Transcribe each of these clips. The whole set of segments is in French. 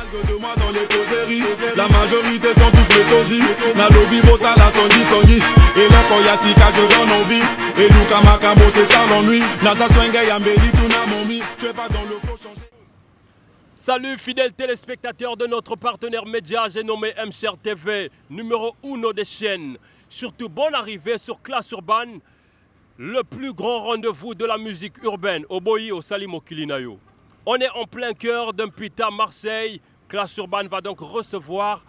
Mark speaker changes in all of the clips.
Speaker 1: Algue de moi dans les causeries. La majorité sont tous les sosies. Na lobby bossa la songi. Et là quand y'a sika je donne envie. Et Luka Makamo c'est ça l'ennui. Nasa swenge yambeli tout na momi. Tu es pas dans le faux changer.
Speaker 2: Salut fidèles téléspectateurs de notre partenaire média, j'ai nommé MCR TV, numéro 1 des chaînes. Surtout bonne arrivée sur Classe Urbaine, le plus grand rendez-vous de la musique urbaine, au Boyi, au Salim, au Kilinayo. On est en plein cœur d'un putain Marseille. Classe Urbaine va donc recevoir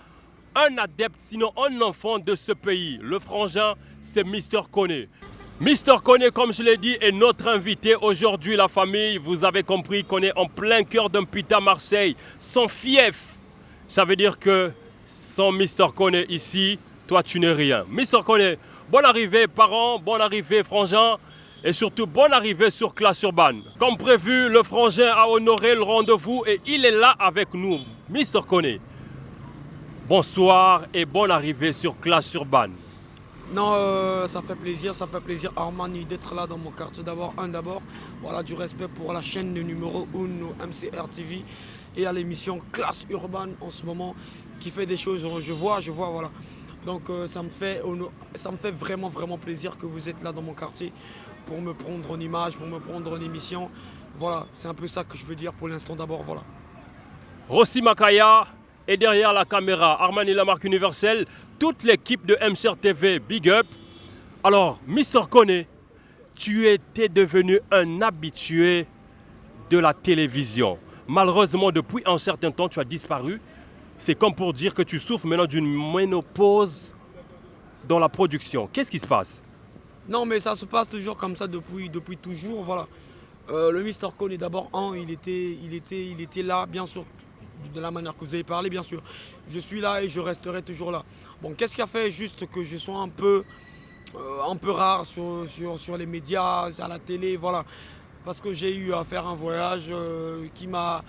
Speaker 2: un adepte, sinon un enfant de ce pays. Le frangin, c'est Mister Koné. Mister Koné, comme je l'ai dit, est notre invité aujourd'hui, la famille. Vous avez compris qu'on est en plein cœur d'un putain Marseille, sans fief. Ça veut dire que sans Mister Koné ici, toi tu n'es rien. Mister Koné, bonne arrivée parents, bonne arrivée frangin. Et surtout, bonne arrivée sur Classe Urbaine. Comme prévu, le frangin a honoré le rendez-vous et il est là avec nous. Mister Koné, bonsoir et bonne arrivée sur Classe Urbaine.
Speaker 3: Non, ça fait plaisir Armani d'être là dans mon quartier d'abord. Voilà, du respect pour la chaîne de numéro 1 MCR TV et à l'émission Classe Urbaine en ce moment qui fait des choses, je vois, voilà. Donc ça me fait vraiment plaisir que vous êtes là dans mon quartier pour me prendre en image, pour me prendre en émission. Voilà, c'est un peu ça que je veux dire pour l'instant d'abord, voilà.
Speaker 2: Rossi Makaya est derrière la caméra, Armani la marque universelle, toute l'équipe de MCR TV, big up. Alors, Mister Koné, tu étais devenu un habitué de la télévision. Malheureusement, depuis un certain temps, tu as disparu. C'est comme pour dire que tu souffres maintenant d'une ménopause dans la production. Qu'est-ce qui se passe?
Speaker 3: Non, mais ça se passe toujours comme ça depuis toujours, voilà. Le Mister Koné d'abord, il était là, bien sûr, de la manière que vous avez parlé, bien sûr. Je suis là et je resterai toujours là. Bon, qu'est-ce qui a fait juste que je sois un peu rare sur les médias, à la télé, voilà. Parce que j'ai eu à faire un voyage qui m'a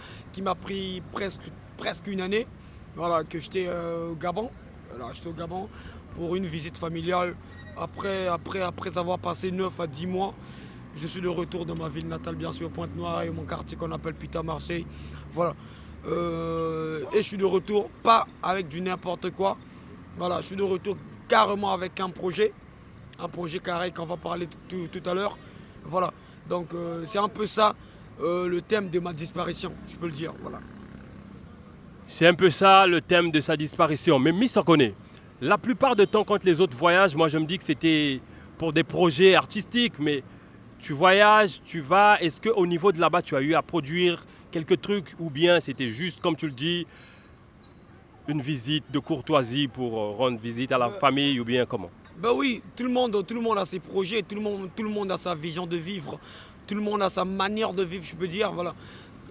Speaker 3: pris presque une année. Voilà, que j'étais au Gabon. Voilà, j'étais au Gabon pour une visite familiale. Après avoir passé 9 à 10 mois, je suis de retour dans ma ville natale, bien sûr, Pointe-Noire et mon quartier qu'on appelle Putain Marseille. Voilà. Et je suis de retour, pas avec du n'importe quoi. Voilà, je suis de retour carrément avec un projet carré qu'on va parler tout à l'heure. Voilà, donc c'est un peu ça le thème de ma disparition, je peux le dire, voilà.
Speaker 2: C'est un peu ça le thème de sa disparition. Mais Mister Koné, la plupart du temps quand les autres voyagent, moi je me dis que c'était pour des projets artistiques, mais tu voyages, tu vas, est-ce qu'au niveau de là-bas tu as eu à produire quelques trucs ou bien c'était juste, comme tu le dis, une visite de courtoisie pour rendre visite à la famille ou bien comment?
Speaker 3: Ben oui, tout le monde a ses projets, tout le monde a sa vision de vivre, tout le monde a sa manière de vivre, je peux dire, voilà.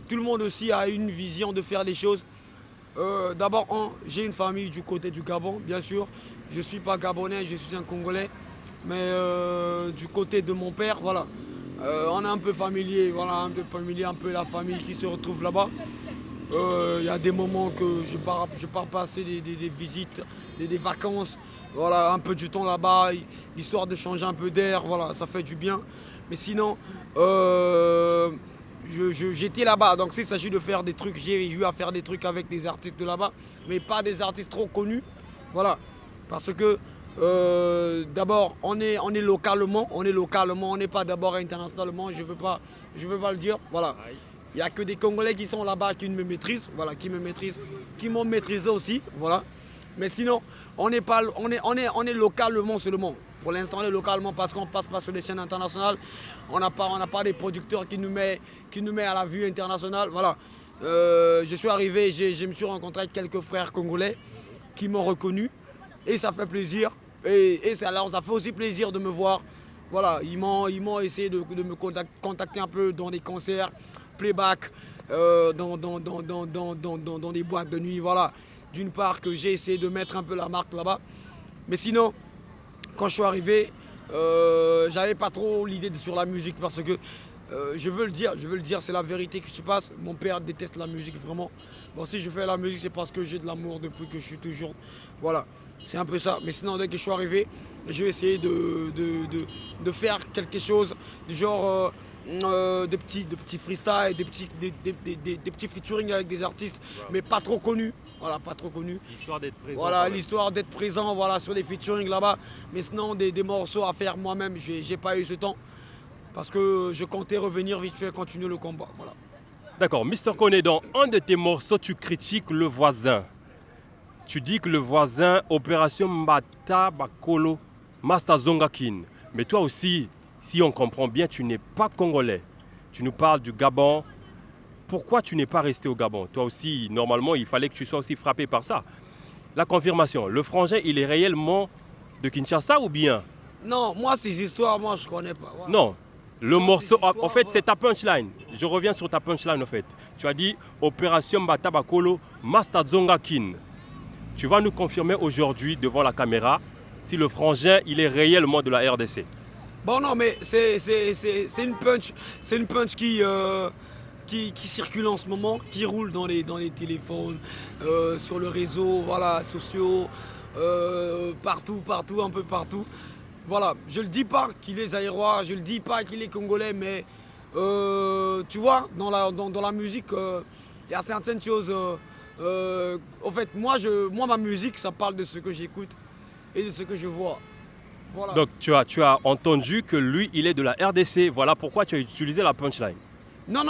Speaker 3: Tout le monde aussi a une vision de faire les choses. D'abord, j'ai une famille du côté du Gabon, bien sûr. Je ne suis pas gabonais, je suis un Congolais. Mais du côté de mon père, voilà. On est un peu familier, voilà, un peu la famille qui se retrouve là-bas. Il y a des moments que je pars passer des visites, des vacances, voilà, un peu du temps là-bas, histoire de changer un peu d'air, voilà, ça fait du bien. Mais sinon, j'étais là-bas, donc s'il s'agit de faire des trucs, j'ai eu à faire des trucs avec des artistes de là-bas, mais pas des artistes trop connus, voilà, parce que d'abord on est localement, on n'est pas d'abord internationalement, je veux pas le dire, voilà. Il n'y a que des Congolais qui sont là-bas qui me maîtrisent, voilà, qui m'ont maîtrisé aussi, voilà. Mais sinon, on est localement seulement. Pour l'instant, on est localement parce qu'on passe pas sur les chaînes internationales. On n'a pas des producteurs qui nous met à la vue internationale, voilà. Je suis arrivé, je me suis rencontré avec quelques frères congolais qui m'ont reconnu et ça fait plaisir. Alors ça fait aussi plaisir de me voir. Voilà, ils m'ont essayé de me contacter un peu dans des concerts, playback, dans des boîtes de nuit, voilà. D'une part que j'ai essayé de mettre un peu la marque là-bas. Mais sinon, quand je suis arrivé, j'avais pas trop l'idée sur la musique parce que je veux le dire, c'est la vérité qui se passe. Mon père déteste la musique vraiment. Bon, si je fais la musique, c'est parce que j'ai de l'amour depuis que je suis toujours. Voilà, c'est un peu ça. Mais sinon, dès que je suis arrivé, je vais essayer de faire quelque chose du genre des petits freestyles, des petits featuring avec des artistes, mais pas trop connus. Voilà, pas trop connus.
Speaker 2: L'histoire d'être présent.
Speaker 3: Voilà, l'histoire d'être présent, voilà, sur des featuring là-bas. Mais sinon, des morceaux à faire moi-même, j'ai pas eu ce temps. Parce que je comptais revenir vite fait, continuer le combat. Voilà.
Speaker 2: D'accord, Mr. Koné, dans un de tes morceaux, tu critiques le voisin. Tu dis que le voisin, Opération Mbata Bakolo, Master Zongakin. Mais toi aussi, si on comprend bien, tu n'es pas congolais. Tu nous parles du Gabon. Pourquoi tu n'es pas resté au Gabon? Toi aussi, normalement, il fallait que tu sois aussi frappé par ça. La confirmation, le frangin, il est réellement de Kinshasa ou bien?
Speaker 3: Non, moi, ces histoires, moi, je connais pas. Voilà.
Speaker 2: Non, le morceau, en fait, c'est ta punchline. Je reviens sur ta punchline, en fait. Tu as dit Opération Mbata Bakolo, Master Zongakin. Tu vas nous confirmer aujourd'hui, devant la caméra, si le frangin, il est réellement de la RDC.
Speaker 3: Bon, non, mais c'est une punch qui circule en ce moment, qui roule dans les téléphones, sur le réseau, voilà, sociaux, partout, un peu partout. Voilà, je le dis pas qu'il est zaïrois, je le dis pas qu'il est congolais, mais tu vois, dans la musique, il y a certaines choses. En fait, moi, ma musique, ça parle de ce que j'écoute et de ce que je vois. Voilà.
Speaker 2: Donc tu as entendu que lui, il est de la RDC. Voilà pourquoi tu as utilisé la punchline.
Speaker 3: Non.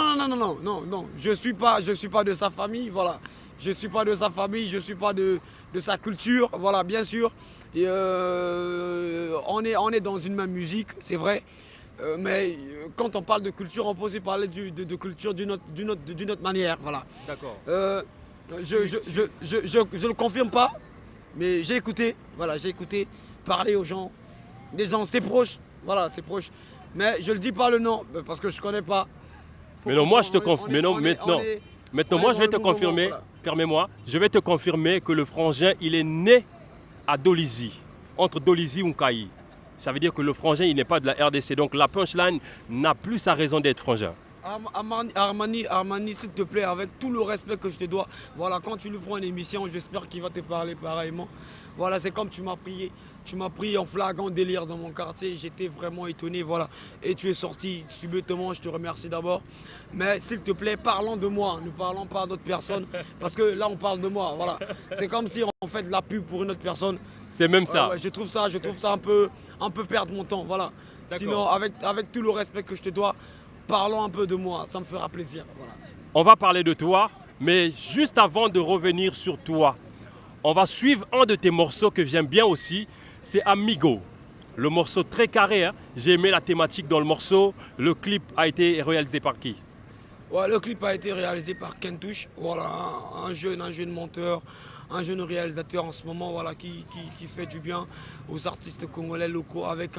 Speaker 3: Je suis pas de sa famille, voilà. Je suis pas de sa famille, je suis pas de sa culture, voilà, bien sûr. Et on est dans une même musique, c'est vrai. Mais quand on parle de culture, on peut aussi parler de culture d'une autre manière, voilà.
Speaker 2: D'accord.
Speaker 3: Je le confirme pas, mais j'ai écouté parler aux gens. Des gens, c'est proche, voilà, c'est proche. Mais je le dis pas le nom, parce que je connais pas.
Speaker 2: Mais non, moi je te confirme. Mais non, maintenant moi je vais te confirmer. Voilà. Permets-moi, je vais te confirmer que le frangin, il est né à Dolisie, entre Dolisie et Nkayi. Ça veut dire que le frangin, il n'est pas de la RDC. Donc la punchline n'a plus sa raison d'être frangin.
Speaker 3: Armani, s'il te plaît, avec tout le respect que je te dois, voilà, quand tu lui prends une émission, j'espère qu'il va te parler pareillement. Voilà, c'est comme tu m'as pris en flagrant délire dans mon quartier, j'étais vraiment étonné, voilà. Et tu es sorti subitement, je te remercie d'abord. Mais s'il te plaît, parlons de moi, ne parlons pas d'autres personnes, parce que là on parle de moi, voilà. C'est comme si on fait de la pub pour une autre personne.
Speaker 2: C'est même ça.
Speaker 3: Ouais, je trouve ça un peu perdre mon temps, voilà. Sinon, avec tout le respect que je te dois, parlons un peu de moi, ça me fera plaisir, voilà.
Speaker 2: On va parler de toi, mais juste avant de revenir sur toi, on va suivre un de tes morceaux que j'aime bien aussi, c'est Amigo. Le morceau très carré, hein. J'ai aimé la thématique dans le morceau. Le clip a été réalisé par qui?
Speaker 3: Ouais, le clip a été réalisé par Kentouche, voilà, un jeune monteur, un jeune réalisateur en ce moment, voilà, qui fait du bien aux artistes congolais locaux avec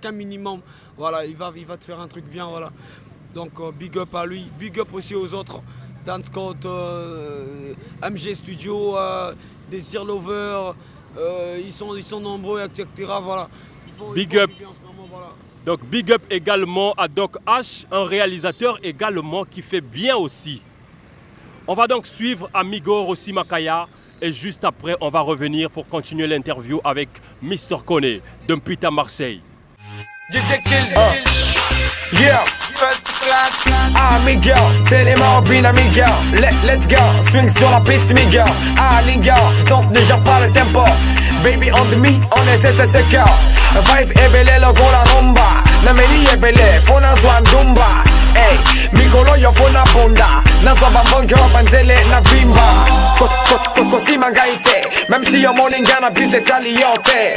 Speaker 3: un minimum, voilà, il va te faire un truc bien, voilà. Donc big up à lui, big up aussi aux autres, Dan Scott, MG Studio, Desir Lover, ils sont nombreux, etc. Voilà.
Speaker 2: Big up. En ce moment, voilà. Donc big up également à Doc H, un réalisateur également qui fait bien aussi. On va donc suivre Amigo Rossi Makaya et juste après on va revenir pour continuer l'interview avec Mr. Koné de Mpita Marseille.
Speaker 4: Yeah, first class. Amigo, tellement bien amigo. Let's go, swing sur la piste, amigo. Amigo, danse déjà pas le tempo. Baby on the me, on est SSK. Vibe est belle, logo la rumba. Na meli est belle, fona swan dumba. Hey, Mikolo yo fona ponda. Na swa bambonke wapanzele na vimba. Kosi mangaite, même si yo moningana plus italiante.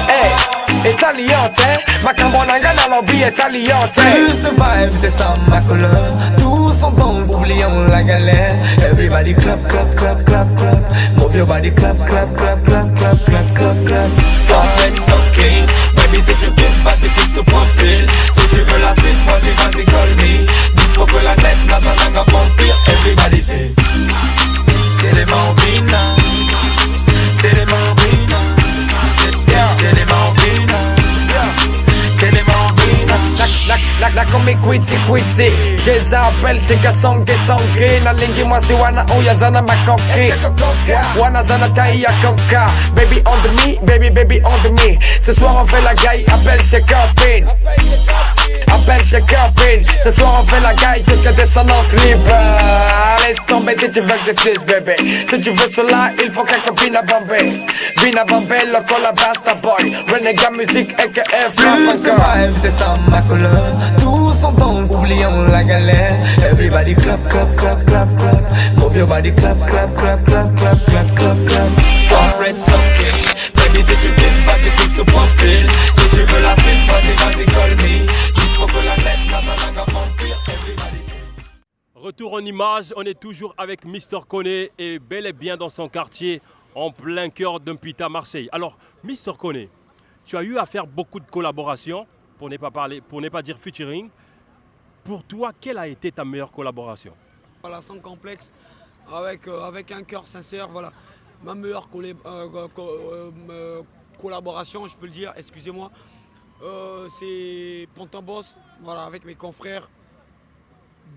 Speaker 4: Hey, italiante. Macambonanga na lobby italiante. Plus de vibes, c'est ça ma couleur. Tous en danse, oublions la galère. Everybody clap, clap, clap, clap, clap. Move your body, clap, clap, clap, clap, clap, clap, clap, clap. So it's okay. Baby, si tu kiffes, vas-y, fixe au profil. Si tu veux la suite, vas-y, call me. Dis-moi que la tête n'a pas d'un vampire. Everybody say Tele Mambina, Tele Mambina, Tele Mambina, Tele Mambina. La come quitty, je les appelle, c'est qu'à sangue, na lingi moi si wana ouya zana makoki. Wana zana taïa coca. Baby on the me, baby on the me. Ce soir on fait la gaille, appelle tes copines. Appelle tes copines, ce soir on fait la caille jusqu'à descendance libre. Laisse tomber si tu veux que je suisse bébé. Si tu veux cela, il faut quelques Bina Bombay. Bina Bombay, le Basta Boy. Renega Music aka
Speaker 5: Plus que vibe, c'est ça ma couleur. Tous en danse, oublions la galère. Everybody clap, clap, clap, clap, clap. Move your body, clap, clap, clap, clap, clap, clap, clap, clap. Sans presse, ok. Baby, si tu kiffes, vas-y, fixe au profil. Si tu veux la suite, vas-y, call me. Il faut que la tête, la langue vampire. Everybody.
Speaker 2: Retour en image, on est toujours avec Mister Koné et bel et bien dans son quartier, en plein cœur d'un pita Marseille. Alors, Mister Koné, tu as eu à faire beaucoup de collaborations, pour ne pas dire featuring. Pour toi, quelle a été ta meilleure collaboration?
Speaker 3: Voilà, sans complexe, avec un cœur sincère, voilà. Ma meilleure collaboration, je peux le dire, excusez-moi, c'est Pontambos, voilà, avec mes confrères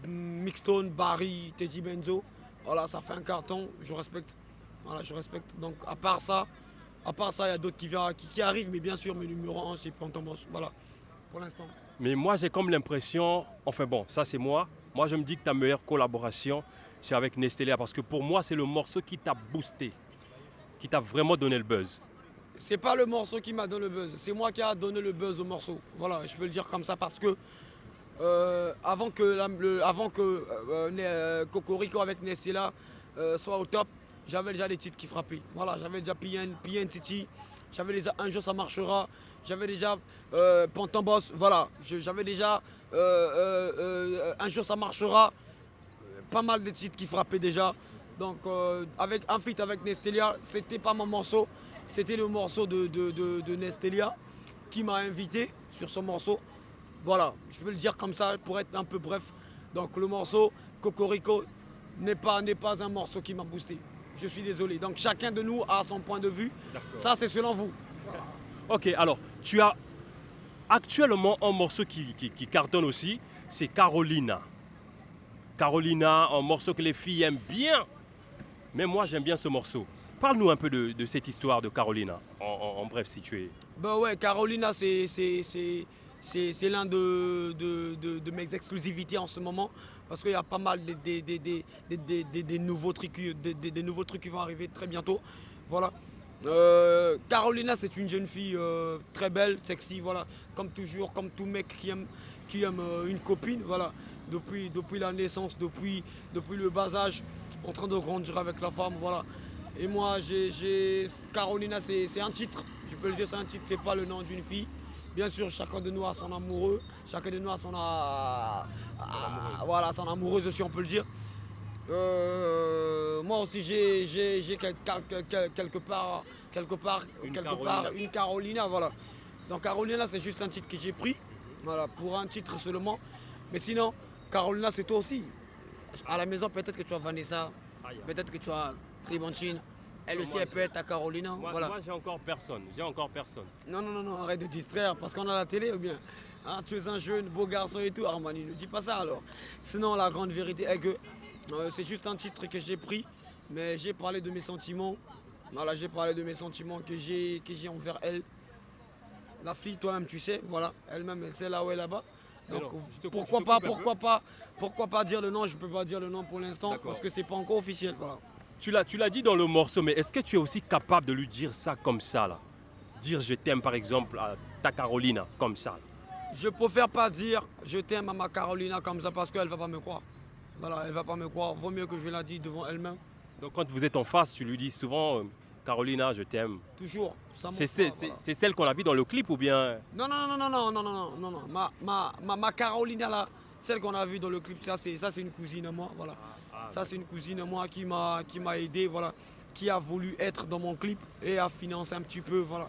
Speaker 3: Mixstone, Barry, Teddy Benzo. Voilà, ça fait un carton, je respecte. Voilà, je respecte. Donc à part ça, il y a d'autres qui arrivent, mais bien sûr, mes numéro 1, c'est Pontambos. Voilà, pour l'instant.
Speaker 2: Mais moi, j'ai comme l'impression, enfin bon, ça c'est moi je me dis que ta meilleure collaboration, c'est avec Nestelia, parce que pour moi, c'est le morceau qui t'a boosté, qui t'a vraiment donné le buzz.
Speaker 3: C'est pas le morceau qui m'a donné le buzz, c'est moi qui a donné le buzz au morceau. Voilà, je peux le dire comme ça parce que avant que Cocorico avec Nestelia soit au top, j'avais déjà des titres qui frappaient. Voilà, j'avais déjà PN City, j'avais déjà Un jour ça marchera, j'avais déjà Pontambos, voilà, j'avais déjà Un jour ça marchera, pas mal de titres qui frappaient déjà. Donc avec un feat avec Nestelia, c'était pas mon morceau, c'était le morceau de Nestelia qui m'a invité sur ce morceau. Voilà, je peux le dire comme ça pour être un peu bref. Donc le morceau Cocorico n'est pas un morceau qui m'a boosté. Je suis désolé. Donc chacun de nous a son point de vue. Ça c'est selon vous. Voilà.
Speaker 2: Ok, alors tu as actuellement un morceau qui cartonne aussi, c'est Carolina. Carolina, un morceau que les filles aiment bien. Mais moi j'aime bien ce morceau. Parle-nous un peu de cette histoire de Carolina, en bref si tu es...
Speaker 3: Bah ouais, Carolina c'est l'un de mes exclusivités en ce moment. Parce qu'il y a pas mal des nouveaux trucs qui vont arriver très bientôt. Voilà. Carolina c'est une jeune fille très belle, sexy, voilà. Comme toujours, comme tout mec qui aime une copine, voilà. Depuis la naissance, depuis le bas âge, en train de grandir avec la femme, voilà. Et moi, Carolina, c'est un titre, je peux le dire, c'est un titre, c'est pas le nom d'une fille. Bien sûr, chacun de nous a son amoureux, chacun de nous a son amoureuse aussi, on peut le dire. Moi aussi, j'ai quelque part une Carolina, voilà. Donc Carolina, c'est juste un titre que j'ai pris, voilà, pour un titre seulement. Mais sinon, Carolina, c'est toi aussi. À la maison, peut-être que tu as Vanessa, peut-être que tu as Clémentine. Elle aussi, elle peut être ta Carolina. Voilà.
Speaker 2: Moi, j'ai encore personne.
Speaker 3: Non, arrête de distraire parce qu'on a la télé ou bien. Hein, tu es un jeune, beau garçon et tout, Armani, ne dis pas ça alors. Sinon, la grande vérité est que c'est juste un titre que j'ai pris, mais j'ai parlé de mes sentiments. Voilà, j'ai parlé de mes sentiments que j'ai envers elle. La fille, toi-même, tu sais, voilà, elle-même, elle sait là où elle est là-bas. Donc, pourquoi pas dire le nom? Je peux pas dire le nom pour l'instant parce que c'est pas encore officiel. Voilà.
Speaker 2: Tu l'as dit dans le morceau, mais est-ce que tu es aussi capable de lui dire ça comme ça là? Dire je t'aime par exemple à ta Carolina comme ça.
Speaker 3: Je préfère pas dire je t'aime à ma Carolina comme ça parce qu'elle va pas me croire. Voilà, elle va pas me croire. Vaut mieux que je la dise devant elle-même.
Speaker 2: Donc quand vous êtes en face, tu lui dis souvent Carolina, je t'aime.
Speaker 3: Toujours.
Speaker 2: C'est celle qu'on a vue dans le clip ou bien?
Speaker 3: Non. Ma Carolina là, celle qu'on a vue dans le clip, ça c'est une cousine à moi, voilà. Ça c'est une cousine à moi qui m'a aidé, voilà, qui a voulu être dans mon clip et a financé un petit peu, voilà.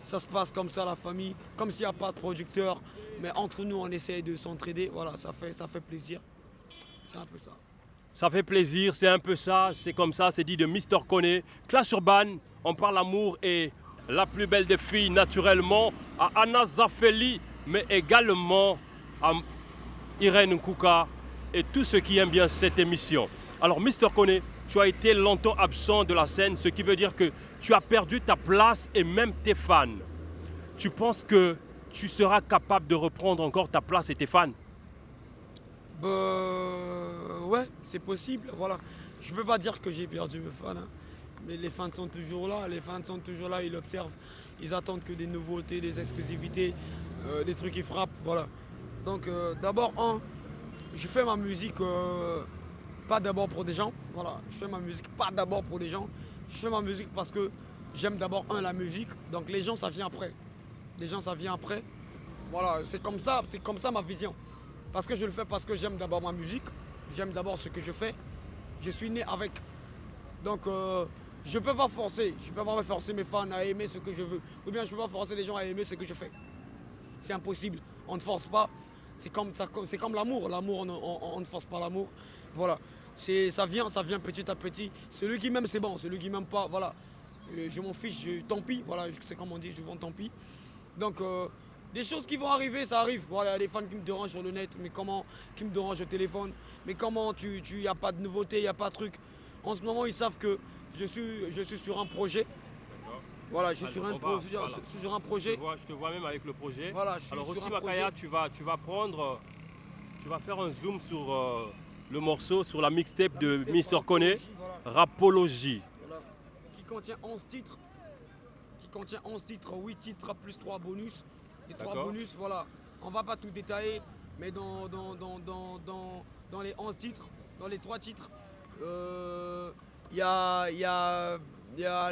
Speaker 3: Ça se passe comme ça la famille, comme s'il n'y a pas de producteur, mais entre nous on essaye de s'entraider, voilà, ça fait plaisir. C'est un peu ça.
Speaker 2: Ça fait plaisir, c'est un peu ça, c'est comme ça, c'est dit de Mister Koné. Clash Urban, on parle amour et la plus belle des filles naturellement à Anna Zafeli, mais également à Irène Nkouka et tous ceux qui aiment bien cette émission. Alors Mister Koné, tu as été longtemps absent de la scène, ce qui veut dire que tu as perdu ta place et même tes fans. Tu penses que tu seras capable de reprendre encore ta place et tes fans?
Speaker 3: Ouais, c'est possible, voilà. Je peux pas dire que j'ai perdu mes fans, hein. Mais les fans sont toujours là, ils observent, ils attendent que des nouveautés, des exclusivités, des trucs qui frappent, voilà. Donc d'abord, je fais ma musique pas d'abord pour des gens, voilà. Je fais ma musique pas d'abord pour des gens, je fais ma musique parce que j'aime d'abord la musique, donc les gens ça vient après. Les gens ça vient après, voilà, c'est comme ça ma vision. Parce que je le fais parce que j'aime d'abord ma musique, j'aime d'abord ce que je fais, je suis né avec. Donc je peux pas forcer mes fans à aimer ce que je veux. Ou bien je peux pas forcer les gens à aimer ce que je fais. C'est impossible, on ne force pas. C'est comme l'amour, on ne force pas l'amour. Voilà, ça vient petit à petit. Celui qui m'aime c'est bon, celui qui m'aime pas, voilà. Je m'en fiche, tant pis, voilà, c'est comme on dit, je vends tant pis. Donc des choses qui vont arriver, ça arrive. Voilà, il y a des fans qui me dérangent sur le net, mais comment, qui me dérangent au téléphone, mais comment y a pas de nouveauté, il n'y a pas de truc. En ce moment, ils savent que je suis sur un projet. Voilà, je suis sur un projet.
Speaker 2: Je te vois même avec le projet.
Speaker 3: Voilà,
Speaker 2: alors aussi, Makaya, tu vas faire un zoom sur le morceau, sur la mixtape de Mr. Kone,
Speaker 3: voilà.
Speaker 2: Rapologie.
Speaker 3: Voilà. Qui contient 11 titres. 8 titres plus 3 bonus. Les 3 bonus, voilà. On va pas tout détailler, mais dans les 11 titres, dans les 3 titres, il y a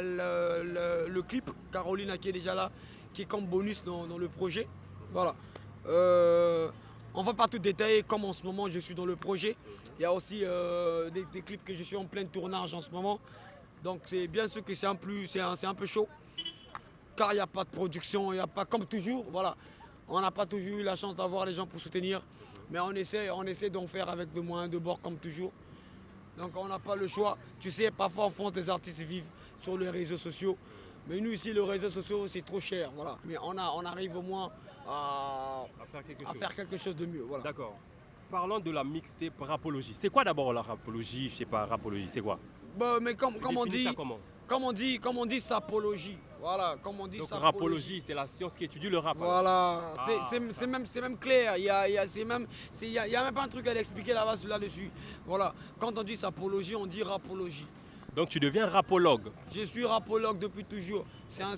Speaker 3: le clip Carolina qui est déjà là, qui est comme bonus dans le projet. Voilà. On va pas tout détailler comme en ce moment je suis dans le projet. Il y a aussi des clips que je suis en plein tournage en ce moment. Donc c'est bien sûr que c'est un peu chaud. Car il n'y a pas de production, il n'y a pas comme toujours. Voilà. On n'a pas toujours eu la chance d'avoir les gens pour soutenir. Mais on essaie d'en faire avec le moyen de bord comme toujours. Donc on n'a pas le choix. Tu sais, parfois en France, des artistes vivent sur les réseaux sociaux. Mais nous ici, les réseaux sociaux, c'est trop cher. Voilà. Mais on arrive au moins à faire quelque chose de mieux. Voilà.
Speaker 2: D'accord. Parlons de la mixtape Rapologie. C'est quoi d'abord la Rapologie? Je sais pas, Rapologie, c'est quoi?
Speaker 3: Mais comme on dit, sapologie. Voilà, comme on dit.
Speaker 2: Donc Rapologie, c'est la science qui étudie le rap.
Speaker 3: Voilà, c'est même clair. Il y a même pas un truc à l'expliquer là-dessus. Voilà, quand on dit sapologie, on dit rapologie.
Speaker 2: Donc tu deviens rapologue.
Speaker 3: Je suis rapologue depuis toujours. C'est un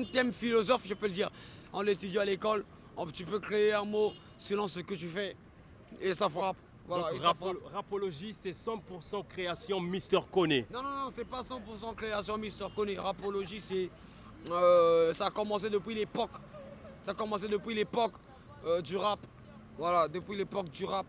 Speaker 3: thème philosophe, je peux le dire. On l'étudie à l'école. Tu peux créer un mot selon ce que tu fais et ça frappe. Voilà,
Speaker 2: donc, Rapologie, c'est 100% création Mr. Kone.
Speaker 3: Non, c'est pas 100% création Mr. Kone. Rapologie, ça a commencé depuis l'époque. Du rap. Voilà, depuis l'époque du rap.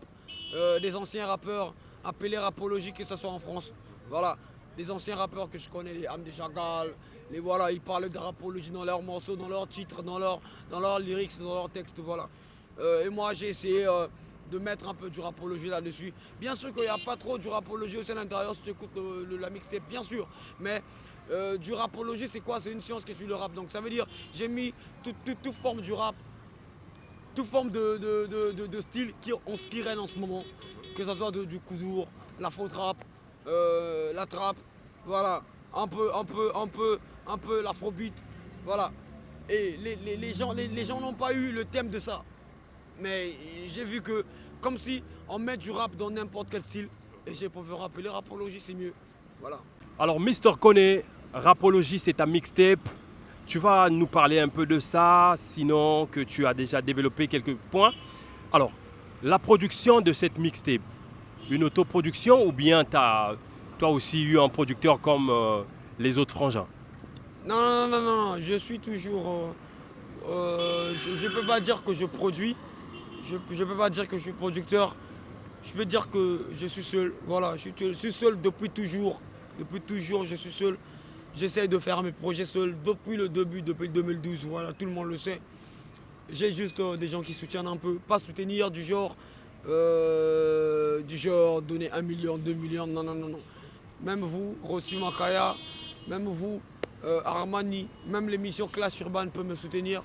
Speaker 3: Des anciens rappeurs appelés Rapologie, que ce soit en France. Voilà, des anciens rappeurs que je connais, les Amde Chagall. Voilà, ils parlent de Rapologie dans leurs morceaux, dans leurs titres, dans leurs lyrics, dans leurs textes. Voilà. Et moi, j'ai essayé de mettre un peu du rapologie là-dessus. Bien sûr qu'il n'y a pas trop du rapologie aussi à l'intérieur si tu écoutes la mixtape, bien sûr. Mais du rapologie, c'est quoi? C'est une science qui suit le rap. Donc ça veut dire, j'ai mis toute forme du rap, toute forme de style qui règne en ce moment. Que ce soit du koudour, la faux trap, la trap, voilà. Un peu l'afrobeat, voilà. Et les gens n'ont pas eu le thème de ça. Mais j'ai vu que, comme si on met du rap dans n'importe quel style, et j'ai préféré rappeler Rapologie, c'est mieux. Voilà.
Speaker 2: Alors, Mr. Kone, Rapologie, c'est ta mixtape. Tu vas nous parler un peu de ça, sinon que tu as déjà développé quelques points. Alors, la production de cette mixtape, une autoproduction ou bien tu as toi aussi eu un producteur comme les autres frangins?
Speaker 3: Non, je suis toujours... je ne peux pas dire que je produis. Je ne peux pas dire que je suis producteur. Je peux dire que je suis seul. Voilà, je suis seul depuis toujours. Depuis toujours, je suis seul. J'essaye de faire mes projets seul depuis le début, depuis 2012. Voilà, tout le monde le sait. J'ai juste des gens qui soutiennent un peu. Pas soutenir du genre donner 1 million, 2 millions. Non. Même vous, Rossi Makaya, même vous, Armani, même l'émission Classe Urbaine peut me soutenir.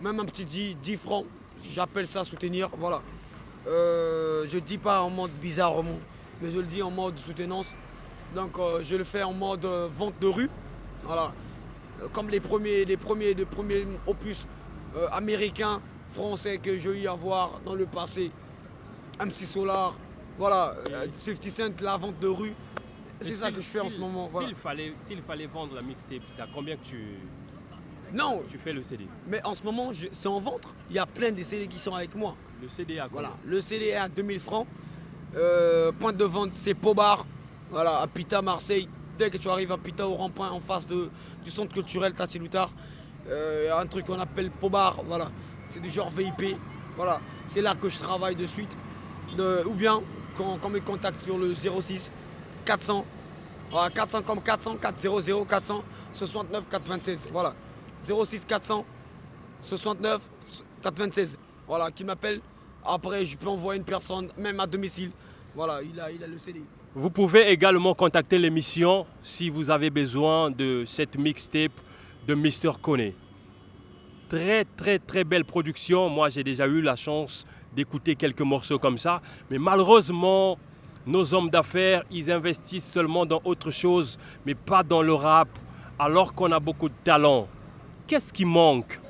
Speaker 3: Même un petit 10 francs. J'appelle ça soutenir, voilà. Je ne dis pas en mode bizarre, mais je le dis en mode soutenance. Donc je le fais en mode vente de rue. Voilà. comme les premiers opus américains, français que j'ai eu à voir dans le passé. MC Solar, voilà, 50 Cent, la vente de rue. C'est ça que je fais en ce moment. Voilà.
Speaker 2: S'il fallait vendre la mixtape, c'est à combien que
Speaker 3: Non,
Speaker 2: tu fais le CD?
Speaker 3: mais en ce moment, c'est en vente. Il y a plein de CD qui sont avec moi.
Speaker 2: Le CD à combien?
Speaker 3: Voilà, le CD est à 2000 francs. Point de vente, c'est Pobar, voilà, à Pita, Marseille. Dès que tu arrives à Pita, au rond-point, en face du centre culturel Tassi-Loutard, il y a un truc qu'on appelle Pobar, voilà. C'est du genre VIP, voilà. C'est là que je travaille de suite. Ou bien, quand on me contacte sur le 06 400, voilà, 400 comme 400, 400, 400, 69 426, voilà. 06 400, 69 426, voilà, qui m'appelle. Après, je peux envoyer une personne, même à domicile. Voilà, il a le CD.
Speaker 2: Vous pouvez également contacter l'émission si vous avez besoin de cette mixtape de Mr. Koné. Très très très belle production. Moi j'ai déjà eu la chance d'écouter quelques morceaux comme ça. Mais malheureusement, nos hommes d'affaires, ils investissent seulement dans autre chose, mais pas dans le rap, alors qu'on a beaucoup de talent. Qu'est-ce qui manque?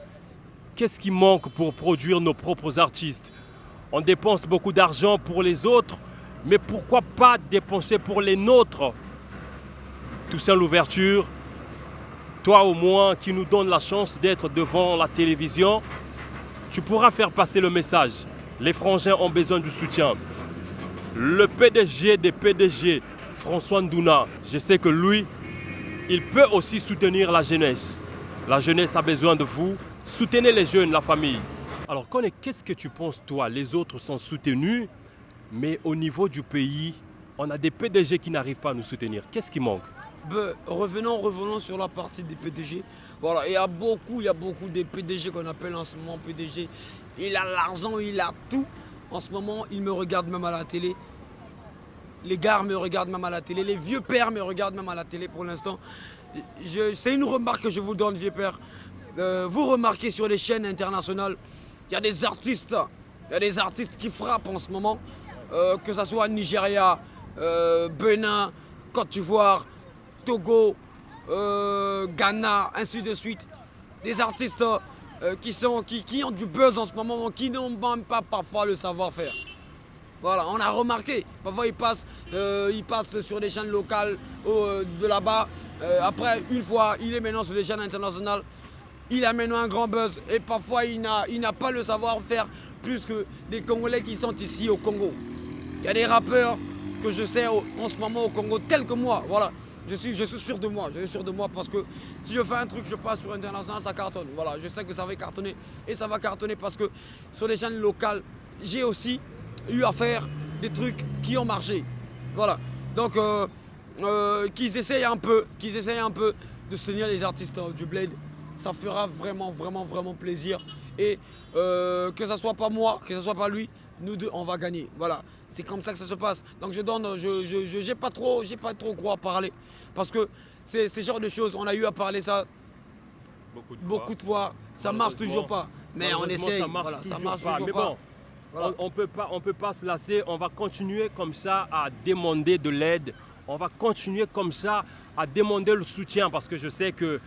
Speaker 2: Qu'est-ce qui manque pour produire nos propres artistes? On dépense beaucoup d'argent pour les autres, mais pourquoi pas dépenser pour les nôtres? Toussaint Louverture, toi au moins qui nous donne la chance d'être devant la télévision, tu pourras faire passer le message. Les frangins ont besoin du soutien. Le PDG des PDG, François Ndouna, je sais que lui, il peut aussi soutenir la jeunesse. La jeunesse a besoin de vous. Soutenez les jeunes, la famille. Alors, Koné, qu'est-ce que tu penses, toi? Les autres sont soutenus, mais au niveau du pays, on a des PDG qui n'arrivent pas à nous soutenir. Qu'est-ce qui manque?
Speaker 3: Revenons sur la partie des PDG. Voilà, il y a beaucoup de PDG qu'on appelle en ce moment PDG. Il a l'argent, il a tout. En ce moment, il me regarde même à la télé. Les gars me regardent même à la télé. Les vieux pères me regardent même à la télé pour l'instant. C'est une remarque que je vous donne, vieux père. Vous remarquez sur les chaînes internationales, il y a des artistes qui frappent en ce moment, que ce soit Nigeria, Bénin, Côte d'Ivoire, Togo, Ghana, ainsi de suite. Des artistes qui ont du buzz en ce moment, qui n'ont même pas parfois le savoir-faire. Voilà, on a remarqué. Parfois, ils passent sur des chaînes locales de là-bas. Après, une fois, il est maintenant sur les chaînes internationales. Il a maintenant un grand buzz. Et parfois, il n'a pas le savoir-faire plus que des Congolais qui sont ici au Congo. Il y a des rappeurs que je sais en ce moment au Congo, tels que moi. Voilà. Je suis sûr de moi. Je suis sûr de moi parce que si je fais un truc, je passe sur international, ça cartonne. Voilà, je sais que ça va cartonner. Et ça va cartonner parce que sur les chaînes locales, j'ai aussi eu à faire des trucs qui ont marché. Voilà. Donc, qu'ils essayent un peu de soutenir les artistes du Bled. Ça fera vraiment plaisir. Et que ça soit pas moi, que ça soit pas lui, nous deux, on va gagner. Voilà. C'est comme ça que ça se passe. Donc j'ai pas trop quoi à parler. Parce que c'est ce genre de choses, on a eu à parler ça beaucoup de fois. Ça marche toujours pas. Mais on essaye.
Speaker 2: Ça marche toujours pas. Mais bon, voilà. On peut pas se lasser. On va continuer comme ça à demander de l'aide. On va continuer comme ça à demander le soutien parce que je sais que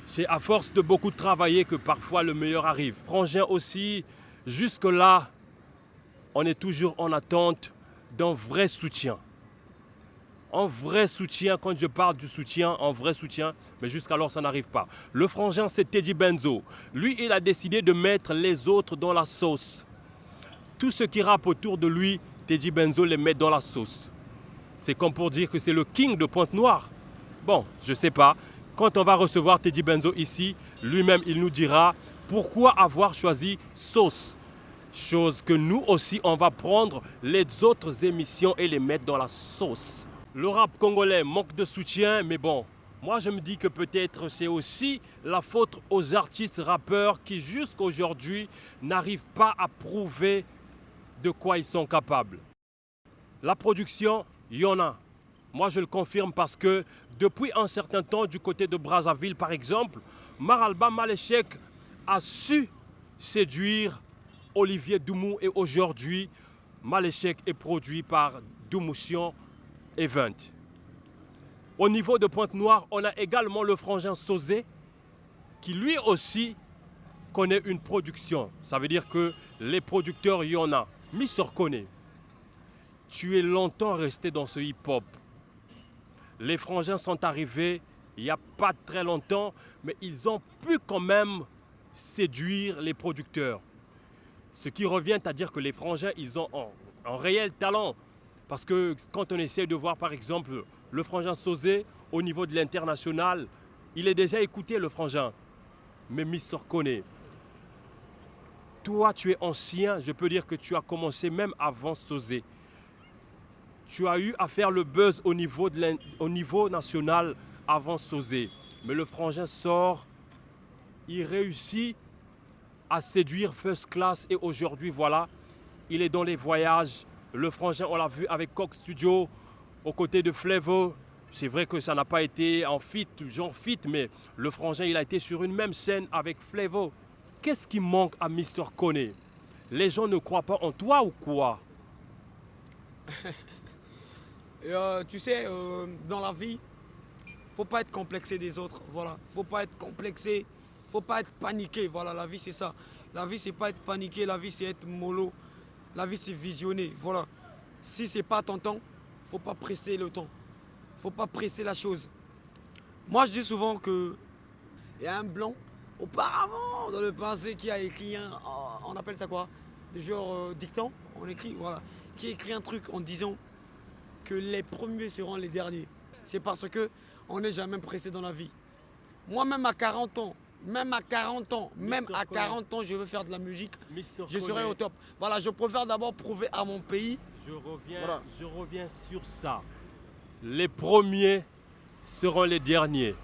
Speaker 2: c'est à force de beaucoup travailler que parfois le meilleur arrive. Frangin aussi, jusque-là, on est toujours en attente d'un vrai soutien. Un vrai soutien, quand je parle du soutien, un vrai soutien, mais jusqu'alors ça n'arrive pas. Le frangin, c'est Teddy Benzo. Lui, il a décidé de mettre les autres dans la sauce. Tout ce qui rappe autour de lui, Teddy Benzo les met dans la sauce. C'est comme pour dire que c'est le king de Pointe-Noire. Bon, je sais pas. Quand on va recevoir Teddy Benzo ici, lui-même, il nous dira pourquoi avoir choisi sauce. Chose que nous aussi, on va prendre les autres émissions et les mettre dans la sauce. Le rap congolais manque de soutien, mais bon, moi je me dis que peut-être c'est aussi la faute aux artistes rappeurs qui jusqu'à aujourd'hui n'arrivent pas à prouver de quoi ils sont capables. La production, il y en a. Moi je le confirme parce que depuis un certain temps, du côté de Brazzaville par exemple, Maralba Maléchek a su séduire Olivier Doumou et aujourd'hui, Maléchek est produit par Doumoussian Event. Au niveau de Pointe-Noire, on a également le frangin Sosé qui lui aussi connaît une production. Ça veut dire que les producteurs, il y en a. Mister Koné, tu es longtemps resté dans ce hip-hop. Les frangins sont arrivés il n'y a pas très longtemps, mais ils ont pu quand même séduire les producteurs. Ce qui revient à dire que les frangins, ils ont un réel talent. Parce que quand on essaie de voir par exemple le frangin Sosé au niveau de l'international, il est déjà écouté le frangin. Mais Mister Koné, toi tu es ancien, je peux dire que tu as commencé même avant Sosé. Tu as eu à faire le buzz au niveau national avant Sosé. Mais le frangin sort, il réussit à séduire First Class et aujourd'hui voilà, il est dans les voyages. Le frangin, on l'a vu avec Coq Studio, aux côtés de Flevo. C'est vrai que ça n'a pas été en feat, genre feat, mais le frangin, il a été sur une même scène avec Flevo. Qu'est-ce qui manque à Mister Koné? Les gens ne croient pas en toi ou quoi?
Speaker 3: Tu sais, dans la vie, faut pas être complexé des autres, voilà. Faut pas être complexé, faut pas être paniqué, voilà. La vie c'est ça. La vie c'est pas être paniqué, la vie c'est être mollo. La vie c'est visionner, voilà. Si c'est pas ton temps, faut pas presser le temps. Faut pas presser la chose. Moi je dis souvent que il y a un blanc auparavant dans le passé qui a écrit un, on appelle ça quoi? Genre dictant, on écrit, voilà. Qui a écrit un truc en disant que les premiers seront les derniers. C'est parce que on n'est jamais pressé dans la vie. Moi même à 40 ans, même à 40 ans, je veux faire de la musique, je serai au top. Voilà, je préfère d'abord prouver à mon pays.
Speaker 2: Je reviens sur ça. Les premiers seront les derniers.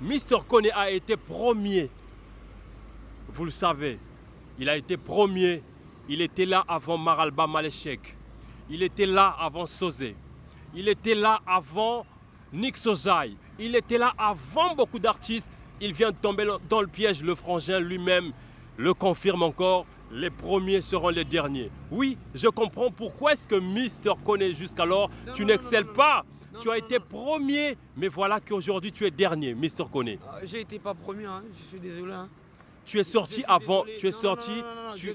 Speaker 2: Mister Koné a été premier. Vous le savez, il a été premier. Il était là avant Maralba Malechek. Il était là avant Sosé. Il était là avant Nick Sozai. Il était là avant beaucoup d'artistes. Il vient de tomber dans le piège. Le frangin lui-même le confirme encore. Les premiers seront les derniers. Oui, je comprends pourquoi est-ce que Mister Koné jusqu'alors, tu n'excelles pas. Tu as été premier, mais voilà qu'aujourd'hui tu es dernier, Mister Koné.
Speaker 3: J'ai été pas premier, hein. Je suis désolé. Hein.
Speaker 2: Tu es sorti avant, tu es sorti.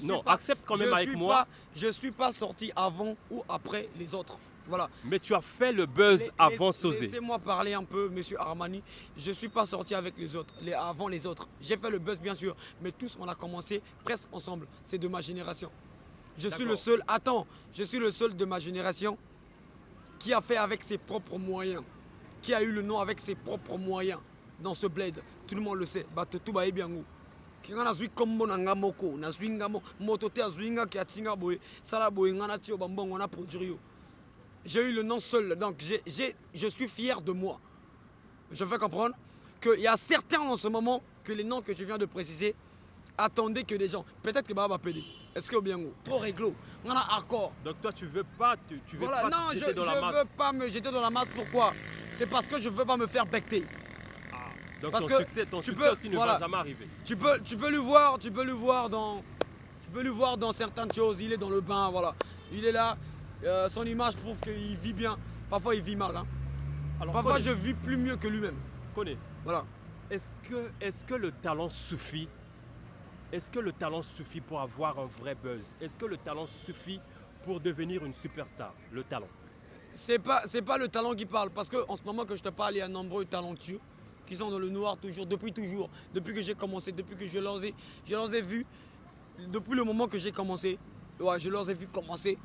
Speaker 2: Non, accepte quand même avec moi.
Speaker 3: Je suis pas sorti avant ou après les autres. Voilà.
Speaker 2: Mais tu as fait le buzz avant Sosé.
Speaker 3: Laissez-moi parler un peu, monsieur Armani. Je ne suis pas sorti avec les autres, avant les autres. J'ai fait le buzz, bien sûr, mais tous, on a commencé presque ensemble. C'est de ma génération. Je suis le seul, je suis le seul de ma génération qui a fait avec ses propres moyens, qui a eu le nom avec ses propres moyens dans ce bled. Tout le monde le sait. Tout va bien où. Kinga zui kombo na ngamoko, na zui ngamo, motote a zui nga ki atinga boy, sala boy ngana tio bambong on a produit. J'ai eu le nom seul, donc je suis fier de moi. Je fais comprendre qu'il y a certains en ce moment que les noms que je viens de préciser attendaient que des gens. Peut-être que Baba Pédé. Est-ce que bien trop réglo? On a accord.
Speaker 2: Donc toi tu veux pas, tu veux
Speaker 3: voilà,
Speaker 2: pas
Speaker 3: non,
Speaker 2: te jeter dans la masse.
Speaker 3: Je veux pas me jeter dans la masse. Pourquoi? C'est parce que je veux pas me faire becter.
Speaker 2: Ah, donc
Speaker 3: parce
Speaker 2: ton succès aussi ne va jamais arriver.
Speaker 3: Tu peux le voir dans certaines choses. Il est dans le bain, voilà. Il est là. Son image prouve qu'il vit bien. Parfois, il vit mal. Hein. Alors, parfois, je vis plus mieux que lui-même.
Speaker 2: Koné.
Speaker 3: Voilà.
Speaker 2: Est-ce que le talent suffit? Est-ce que le talent suffit pour avoir un vrai buzz? Est-ce que le talent suffit pour devenir une superstar? Le talent.
Speaker 3: C'est pas le talent qui parle. Parce qu'en ce moment que je te parle, il y a nombreux talentueux qui sont dans le noir depuis toujours. Depuis que j'ai commencé, depuis que je les ai vus. Depuis le moment que j'ai commencé, ouais, je les ai vus commencer.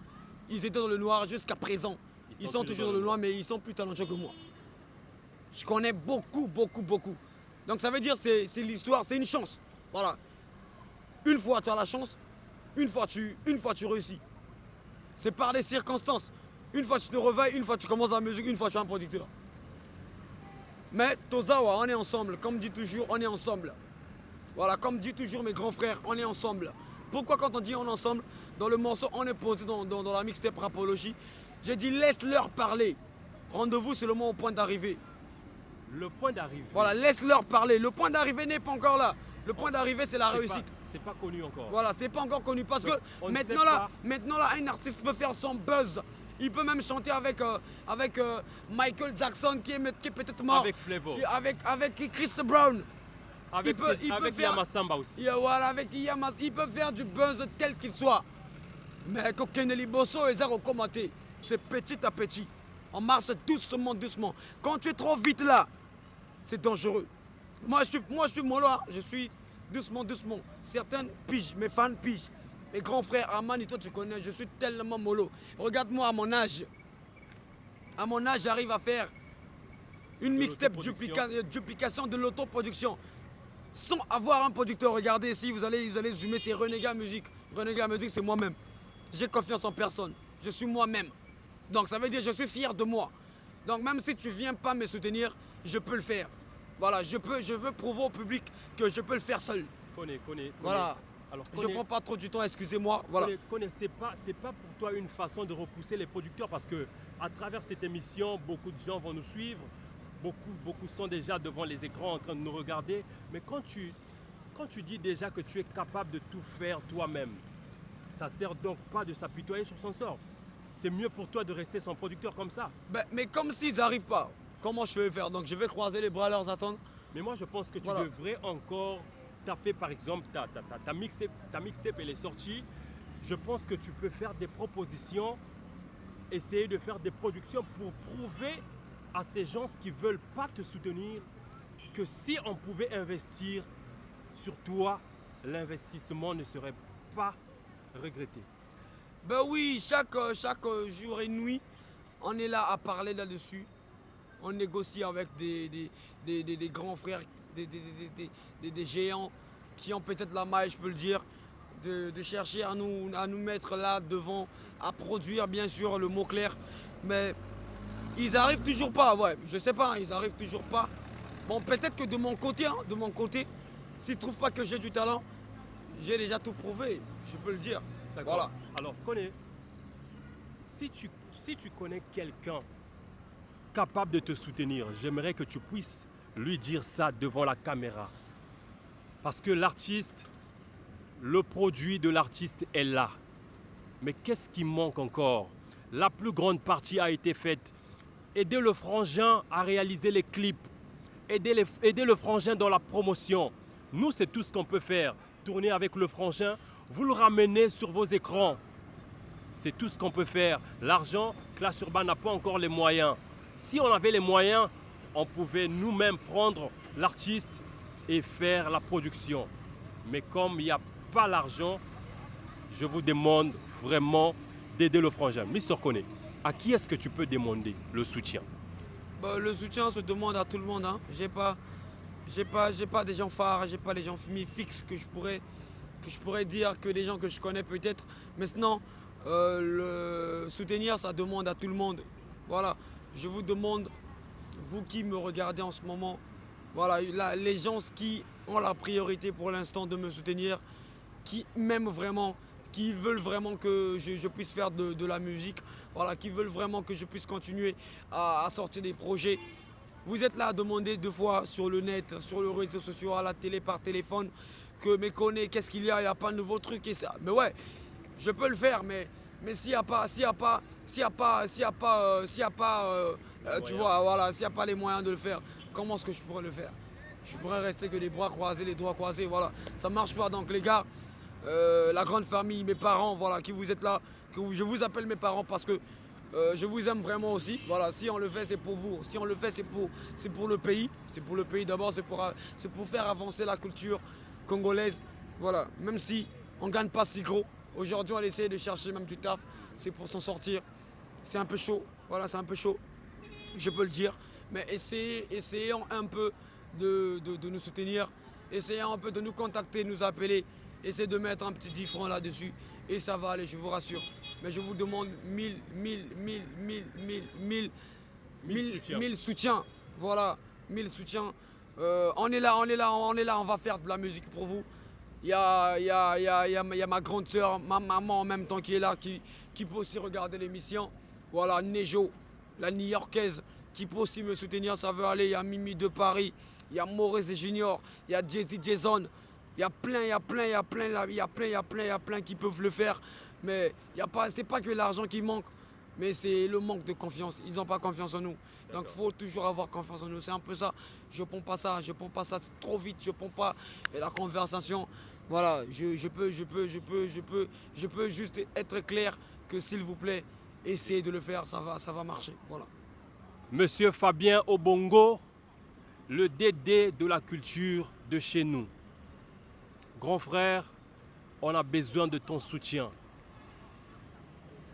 Speaker 3: Ils étaient dans le noir jusqu'à présent. Ils sont toujours dans le noir, mais ils sont plus talentueux que moi. Je connais beaucoup. Donc ça veut dire c'est l'histoire, c'est une chance. Voilà. Une fois tu as la chance, une fois tu réussis. C'est par des circonstances. Une fois tu te réveilles, une fois tu commences la musique, une fois tu es un producteur. Mais Tozawa, on est ensemble. Comme dit toujours, on est ensemble. Voilà, comme dit toujours mes grands frères, on est ensemble. Pourquoi quand on dit on est ensemble? Dans le morceau, on est posé dans la mixtape Rapologie. J'ai dit laisse-leur parler. Rendez-vous seulement au point d'arrivée.
Speaker 2: Le point d'arrivée.
Speaker 3: Voilà, laisse-leur parler. Le point d'arrivée n'est pas encore là. Le point d'arrivée, c'est la réussite.
Speaker 2: C'est pas connu encore.
Speaker 3: Voilà, c'est pas encore connu. Parce que maintenant là, un artiste peut faire son buzz. Il peut même chanter avec Michael Jackson qui est peut-être mort.
Speaker 2: Avec Flevo.
Speaker 3: Avec Chris Brown.
Speaker 2: Avec, avec
Speaker 3: faire,
Speaker 2: Yamasamba aussi.
Speaker 3: Voilà, avec Yamas, il peut faire du buzz tel qu'il soit. Mais quand Keneli Bosso et Zaro commenté, c'est petit à petit. On marche doucement, doucement. Quand tu es trop vite là, c'est dangereux. Moi, je suis mollo, hein. Je suis doucement, doucement. Certains pigent, mes fans pigent. Mes grands frères, Amani, toi tu connais, je suis tellement mollo. Regarde-moi à mon âge. À mon âge, j'arrive à faire une mixtape duplication de l'autoproduction. Sans avoir un producteur. Regardez ici, vous allez zoomer, c'est Renégat Musique. Renégat Musique, c'est moi-même. J'ai confiance en personne. Je suis moi-même. Donc ça veut dire que je suis fier de moi. Donc même si tu ne viens pas me soutenir, je peux le faire. Voilà, je veux prouver au public que je peux le faire seul.
Speaker 2: Connais.
Speaker 3: Voilà.
Speaker 2: Alors,
Speaker 3: je ne prends pas trop du temps, excusez-moi. Voilà.
Speaker 2: C'est pas pour toi une façon de repousser les producteurs parce que à travers cette émission, beaucoup de gens vont nous suivre. Beaucoup sont déjà devant les écrans en train de nous regarder. Mais quand tu dis déjà que tu es capable de tout faire toi-même, ça ne sert donc pas de s'apitoyer sur son sort. C'est mieux pour toi de rester son producteur comme ça.
Speaker 3: Mais comme s'ils n'arrivent pas, comment je vais faire? Donc je vais croiser les bras, leur attendre.
Speaker 2: Mais moi je pense que tu devrais encore, tu as fait par exemple, ta mixtape elle est sortie. Je pense que tu peux faire des propositions, essayer de faire des productions pour prouver à ces gens qui ne veulent pas te soutenir que si on pouvait investir sur toi, l'investissement ne serait pas regretté.
Speaker 3: Ben oui, chaque jour et nuit, on est là à parler là-dessus. On négocie avec des grands frères, des géants qui ont peut-être la maille, je peux le dire, de chercher à nous mettre là devant, à produire bien sûr le mot clair. Mais ils arrivent toujours pas, ouais, je sais pas, ils arrivent toujours pas. Bon, peut-être que de mon côté, s'ils trouvent pas que j'ai du talent, j'ai déjà tout prouvé, je peux le dire. Voilà.
Speaker 2: Alors, si tu connais quelqu'un capable de te soutenir, j'aimerais que tu puisses lui dire ça devant la caméra. Parce que l'artiste, le produit de l'artiste est là. Mais qu'est-ce qui manque encore? La plus grande partie a été faite. Aider le frangin à réaliser les clips. Aider le frangin dans la promotion. Nous, c'est tout ce qu'on peut faire. Tourner avec le frangin, vous le ramenez sur vos écrans. C'est tout ce qu'on peut faire. L'argent, Clash Urban n'a pas encore les moyens. Si on avait les moyens, on pouvait nous-mêmes prendre l'artiste et faire la production. Mais comme il n'y a pas l'argent, je vous demande vraiment d'aider le frangin. Mister Koné, à qui est-ce que tu peux demander le soutien?
Speaker 3: Le soutien se demande à tout le monde. Hein. J'ai pas des gens phares, j'ai pas des gens fixes que je pourrais dire que des gens que je connais peut-être. Mais sinon, le soutenir, ça demande à tout le monde. Voilà, je vous demande, vous qui me regardez en ce moment, voilà, les gens qui ont la priorité pour l'instant de me soutenir, qui m'aiment vraiment, qui veulent vraiment que je puisse faire de la musique, voilà, qui veulent vraiment que je puisse continuer à sortir des projets. Vous êtes là à demander 2 fois sur le net, sur les réseaux sociaux, à la télé, par téléphone, que me connaît, qu'est-ce qu'il y a pas de nouveaux trucs et ça. Mais ouais, je peux le faire, mais s'il n'y a pas, tu vois, voilà, s'il n'y a pas les moyens de le faire, comment est-ce que je pourrais le faire? Je pourrais rester que les bras croisés, les doigts croisés, voilà. Ça marche pas, donc les gars, la grande famille, mes parents, voilà, qui vous êtes là, je vous appelle mes parents parce que je vous aime vraiment aussi. Voilà, si on le fait, c'est pour vous. Si on le fait, c'est pour le pays. C'est pour le pays d'abord, c'est pour faire avancer la culture congolaise. Voilà, même si on ne gagne pas si gros. Aujourd'hui, on essaie de chercher même du taf. C'est pour s'en sortir. C'est un peu chaud. Voilà, c'est un peu chaud. Je peux le dire. Mais essayons un peu de nous soutenir. Essayons un peu de nous contacter, de nous appeler. Essayez de mettre un petit 10 francs là-dessus. Et ça va aller, je vous rassure. Mais je vous demande 1000 soutiens. Voilà, 1000 soutiens. On est là, on va faire de la musique pour vous. Il y a ma grande soeur, ma maman en même temps qui est là, qui peut aussi regarder l'émission. Voilà, Nejo, la New-Yorkaise, qui peut aussi me soutenir, ça veut aller. Il y a Mimi de Paris, il y a Maurice Junior, il y a Jay-Z Jason. Il y a plein qui peuvent le faire. Mais c'est pas que l'argent qui manque. Mais c'est le manque de confiance. Ils n'ont pas confiance en nous. Donc il faut toujours avoir confiance en nous. C'est un peu ça. Je ne pompe pas ça. Je ne pompe pas ça trop vite. Je ne pompe pas la conversation. Voilà, je peux juste être clair que s'il vous plaît, essayez de le faire, ça va marcher. Voilà.
Speaker 2: Monsieur Fabien Obongo, le Dédé de la culture de chez nous. Grand frère, on a besoin de ton soutien.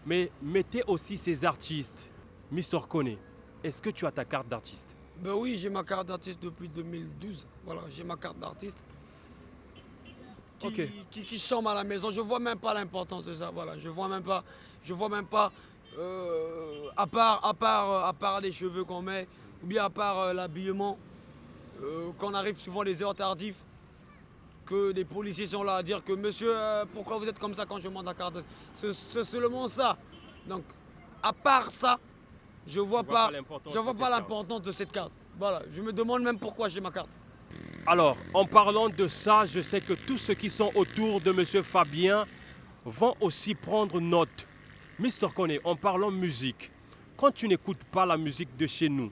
Speaker 2: Mais mettez aussi ces artistes. Mister Kone, est-ce que tu as ta carte d'artiste?
Speaker 3: Ben oui, j'ai ma carte d'artiste depuis 2012. Voilà, j'ai ma carte d'artiste. Qui chante à la maison. Je vois même pas l'importance de ça. Voilà, je vois même pas. À part les cheveux qu'on met, ou bien à part l'habillement, qu'on arrive souvent des heures tardives, que les policiers sont là à dire que monsieur, pourquoi vous êtes comme ça quand je demande la carte? C'est seulement ça. Donc, à part ça, je vois pas l'importance de cette carte. Voilà, je me demande même pourquoi j'ai ma carte.
Speaker 2: Alors, en parlant de ça, je sais que tous ceux qui sont autour de monsieur Fabien vont aussi prendre note. Mister Kone, en parlant musique, quand tu n'écoutes pas la musique de chez nous,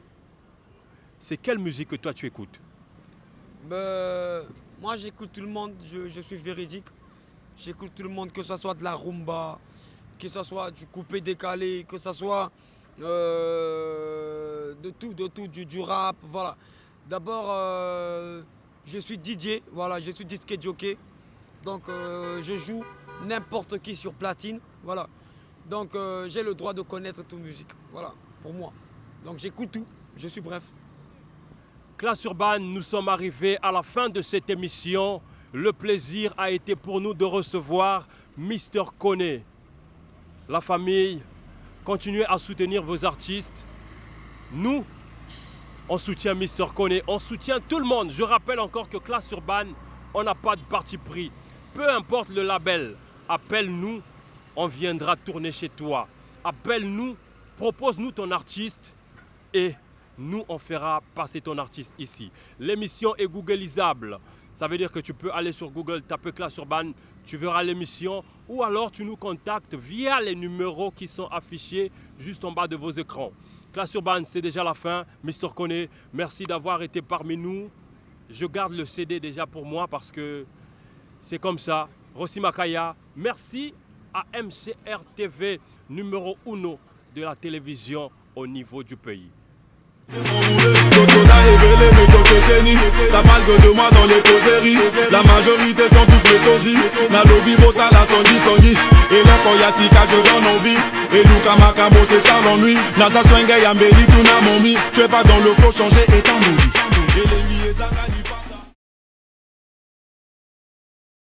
Speaker 2: c'est quelle musique que toi tu écoutes?
Speaker 3: Moi j'écoute tout le monde, je suis véridique. J'écoute tout le monde, que ce soit de la rumba, que ce soit du coupé décalé, que ce soit de tout, du rap, voilà. D'abord, je suis DJ, voilà, je suis disque jockey. Donc je joue n'importe qui sur platine, voilà. Donc j'ai le droit de connaître toute musique, voilà, pour moi. Donc j'écoute tout, je suis bref.
Speaker 2: Classe Urban, nous sommes arrivés à la fin de cette émission. Le plaisir a été pour nous de recevoir Mister Kone. La famille, continuez à soutenir vos artistes. Nous, on soutient Mister Kone, on soutient tout le monde. Je rappelle encore que Classe Urban, on n'a pas de parti pris. Peu importe le label, appelle-nous, on viendra tourner chez toi. Appelle-nous, propose-nous ton artiste et nous, on fera passer ton artiste ici. L'émission est googlisable. Ça veut dire que tu peux aller sur Google, taper Classe Urban, tu verras l'émission. Ou alors tu nous contactes via les numéros qui sont affichés juste en bas de vos écrans. Classe Urban, c'est déjà la fin. Mister Kone, merci d'avoir été parmi nous. Je garde le CD déjà pour moi parce que c'est comme ça. Rossi Makaya, merci à MCR TV, numéro 1 de la télévision au niveau du pays.
Speaker 1: Ça parle que de moi dans les causeries. La majorité sont tous mes sosies. Nalobi Bossa la Songi. Et là quand y'a Sika je donne envie. Et Luka Makamo c'est ça l'ennui. Nasa Swenge Yambeli Tuna Momi. Tu es pas dans le flow, changer état mouli.